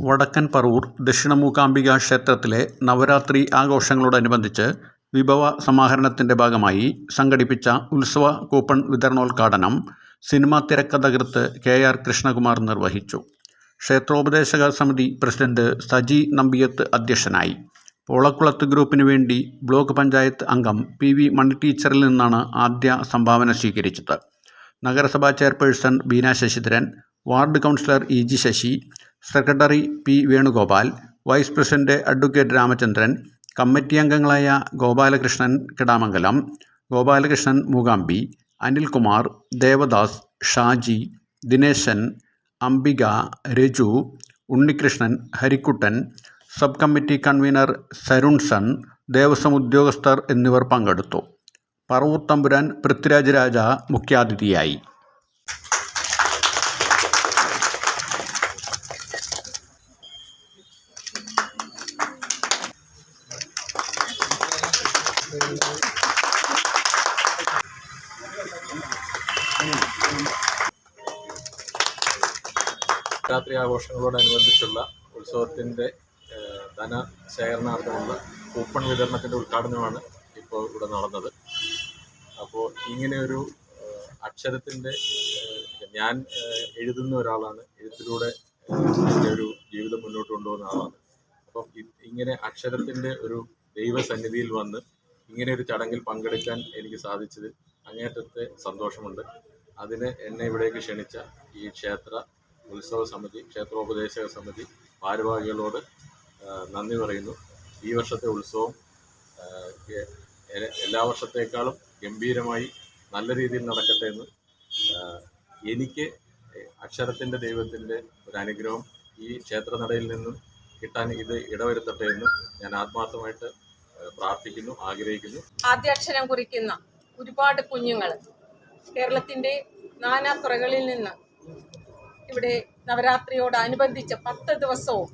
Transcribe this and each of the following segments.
വടക്കൻ പറവൂർ ദക്ഷിണ മൂകാംബിക ക്ഷേത്രത്തിലെ നവരാത്രി ആഘോഷങ്ങളോടനുബന്ധിച്ച് വിഭവ സമാഹരണത്തിൻ്റെ ഭാഗമായി സംഘടിപ്പിച്ച ഉത്സവ കൂപ്പൺ വിതരണോദ്ഘാടനം സിനിമാ തിരക്കഥകൃത്ത് KR കൃഷ്ണകുമാർ നിർവഹിച്ചു. ക്ഷേത്രോപദേശക സമിതി പ്രസിഡന്റ് സജി നമ്പിയത്ത് അധ്യക്ഷനായി. പോളക്കുളത്ത് ഗ്രൂപ്പിനു വേണ്ടി ബ്ലോക്ക് പഞ്ചായത്ത് അംഗം PV മണി ടീച്ചറിൽ നിന്നാണ് ആദ്യ സംഭാവന സ്വീകരിച്ചത്. നഗരസഭാ chairperson Beena Sasidharan, ward councillor EG Sasi, secretary P Venugopal, vice president advocate Ramachandran, committee അംഗങ്ങളായ Gopalakrishnan Kidamangalam, Gopalakrishnan Mookambi, Anilkumar, Devadas, Shaji, Dineshan, Ambika, Raju, Unnikrishnan, Harikuttan, sub committee convener Sarunson, Devaswom ഉദ്യോഗസ്ഥർ എന്നിവർ പങ്കെടുത്തു. പറവൂർ തമ്പുരാൻ പൃഥ്വിരാജ് രാജ മുഖ്യാതിഥിയായി. രാത്രി ആഘോഷങ്ങളോടനുബന്ധിച്ചുള്ള ഉത്സവത്തിൻ്റെ ധനശേഖരണാർത്ഥമുള്ള കൂപ്പൺ വിതരണത്തിൻ്റെ ഉദ്ഘാടനമാണ് ഇപ്പോൾ ഇവിടെ നടന്നത്. അപ്പോൾ ഇങ്ങനെയൊരു അക്ഷരത്തിൻ്റെ ഞാൻ എഴുതുന്ന ഒരാളാണ്, എഴുത്തിലൂടെ എൻ്റെ ഒരു ജീവിതം മുന്നോട്ട് കൊണ്ടുപോകുന്ന ആളാണ്. അപ്പം ഇങ്ങനെ അക്ഷരത്തിൻ്റെ ഒരു ദൈവസന്നിധിയിൽ വന്ന് ഇങ്ങനെ ഒരു ചടങ്ങിൽ പങ്കെടുക്കാൻ എനിക്ക് സാധിച്ചതിൽ അങ്ങേയറ്റത്തെ സന്തോഷമുണ്ട്. അതിന് എന്നെ ഇവിടേക്ക് ക്ഷണിച്ച ഈ ക്ഷേത്ര ഉത്സവ സമിതി, ക്ഷേത്രോപദേശക സമിതി ഭാരവാഹികളോട് നന്ദി പറയുന്നു. ഈ വർഷത്തെ ഉത്സവം എല്ലാ വർഷത്തേക്കാളും ഗംഭീരമായി നല്ല രീതിയിൽ നടക്കട്ടെ എന്ന്, എനിക്ക് അക്ഷരത്തിൻ്റെ ദൈവത്തിൻ്റെ ഒരു അനുഗ്രഹം ഈ ക്ഷേത്രനടയിൽ നിന്നും കിട്ടാൻ ഇത് ഇടവരുത്തട്ടെ എന്ന് ഞാൻ ആത്മാർത്ഥമായിട്ട് പ്രാർത്ഥിക്കുന്നു, ആഗ്രഹിക്കുന്നു. ആദ്യാക്ഷരം കുറിക്കുന്ന ഒരുപാട് കുഞ്ഞുങ്ങൾ കേരളത്തിൻ്റെ നാനാ തുറകളിൽ നിന്ന് ഇവിടെ നവരാത്രിയോടനുബന്ധിച്ച് 10 ദിവസവും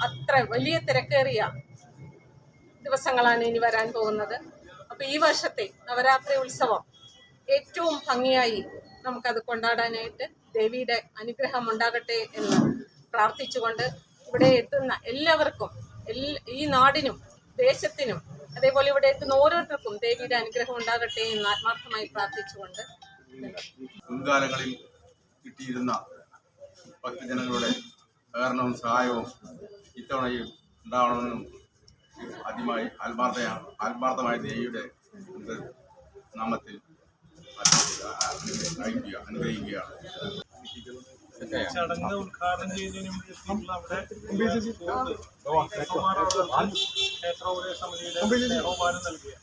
അത്ര വലിയ തിരക്കേറിയ ദിവസങ്ങളാണ് ഇനി വരാൻ പോകുന്നത്. അപ്പോൾ ഈ വർഷത്തെ നവരാത്രി ഉത്സവം ഏറ്റവും ഭംഗിയായി നമുക്കത് കൊണ്ടാടാനായിട്ട് ദേവിയുടെ അനുഗ്രഹം ഉണ്ടാകട്ടെ എന്ന് പ്രാർത്ഥിച്ചുകൊണ്ട് ഇവിടെ എത്തുന്ന എല്ലാവർക്കും, ഈ നാടിനും ദേശത്തിനും അതേപോലെ ഇവിടെ എത്തുന്ന ഓരോരുത്തർക്കും ദേവിയുടെ അനുഗ്രഹം ഉണ്ടാകട്ടെ എന്ന് ആത്മാർത്ഥമായി പ്രാർത്ഥിച്ചുകൊണ്ട് മുൻകാലങ്ങളിൽ കിട്ടിയിരുന്ന ഭക്തജനങ്ങളുടെ സഹകരണവും സഹായവും ഇത്തവണയും ഉണ്ടാവണമെന്നും ആത്മാർത്ഥമായ ദേവിയുടെ നാമത്തിൽ അനുഗ്രഹിക്കുകയാണ്. ചടങ്ങ് ഉദ്ഘാടനം ചെയ്തതിനു ക്ഷേത്രോപദേശ സമിതിയുടെ ബഹുമാനം നൽകിയ